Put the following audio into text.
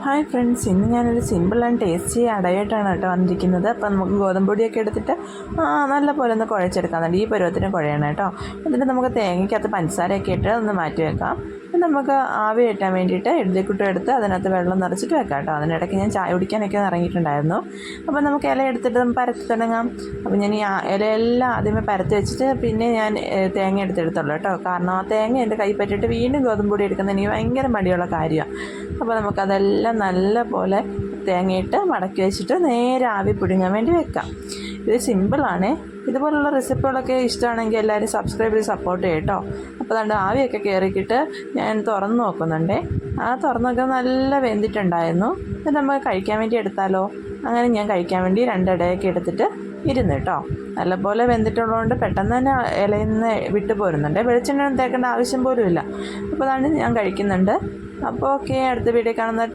Hi friends, ഇന്ന് ഞാനൊരു simple and tasty അടയായിട്ടാണ് കേട്ടോ വന്നിരിക്കുന്നത്. അപ്പം നമുക്ക് ഗോതമ്പൊടിയൊക്കെ എടുത്തിട്ട് നല്ല പോലെ ഒന്ന് കുഴച്ചെടുക്കാം. ഈ പരുവത്തിന് കുഴയണം കേട്ടോ. എന്നിട്ട് നമുക്ക് തേങ്ങയ്ക്കകത്ത് പഞ്ചസാരയൊക്കെ ഇട്ട് ഒന്ന് മാറ്റി വെക്കാം. നമുക്ക് ആവി കയറ്റാൻ വേണ്ടിയിട്ട് ഇഡ്ഡലിക്കുട്ട എടുത്ത് അതിനകത്ത് വെള്ളം നിറച്ചിട്ട് വെക്കാം കേട്ടോ. അതിനിടയ്ക്ക് ഞാൻ ചായ കുടിക്കാനൊക്കെ ഇറങ്ങിയിട്ടുണ്ടായിരുന്നു. അപ്പോൾ നമുക്ക് ഇല എടുത്തിട്ട് നമുക്ക് പരത്തി തുടങ്ങാം. അപ്പോൾ ഞാൻ ഈ ഇലയെല്ലാം ആദ്യമേ പരത്തി വെച്ചിട്ട് പിന്നെ ഞാൻ തേങ്ങ എടുത്തെടുത്തുള്ളൂ കേട്ടോ. കാരണം ആ തേങ്ങ എൻ്റെ കൈ പറ്റിയിട്ട് വീണ്ടും ഗോതമ്പൊടി എടുക്കുന്നത് എനിക്ക് ഭയങ്കര മടിയുള്ള കാര്യമാണ്. അപ്പോൾ നമുക്കതെല്ലാം നല്ല പോലെ തേങ്ങയിട്ട് മടക്കി വെച്ചിട്ട് നേരെ ആവി പുഴുങ്ങാൻ വേണ്ടി വെക്കാം. ഇത് സിമ്പിളാണ്. ഇതുപോലുള്ള റെസിപ്പികളൊക്കെ ഇഷ്ടമാണെങ്കിൽ എല്ലാവരും സബ്സ്ക്രൈബ് ചെയ്ത് സപ്പോർട്ട് ചെയ്യും കേട്ടോ. അപ്പോൾ അതുകൊണ്ട് ആവിയൊക്കെ കയറിക്കിട്ട് ഞാൻ തുറന്ന് നോക്കുന്നുണ്ടേ. തുറന്ന് നോക്കുമ്പോൾ നല്ല വെന്തിട്ടുണ്ടായിരുന്നു. ഇത് നമുക്ക് കഴിക്കാൻ വേണ്ടി എടുത്താലോ. അങ്ങനെ ഞാൻ കഴിക്കാൻ വേണ്ടി രണ്ടിടയൊക്കെ എടുത്തിട്ട് ഇരുന്ന് കേട്ടോ. നല്ലപോലെ വെന്തിട്ടുള്ളതുകൊണ്ട് പെട്ടെന്ന് തന്നെ ഇലയിൽ നിന്ന് വിട്ടു പോരുന്നുണ്ട്. വെളിച്ചെണ്ണ തേക്കേണ്ട ആവശ്യം പോലും ഇല്ല. അപ്പോൾ അതാണ് ഞാൻ കഴിക്കുന്നുണ്ട്. അപ്പോൾ ഓക്കെ, അടുത്ത വീഡിയോ കാണുന്ന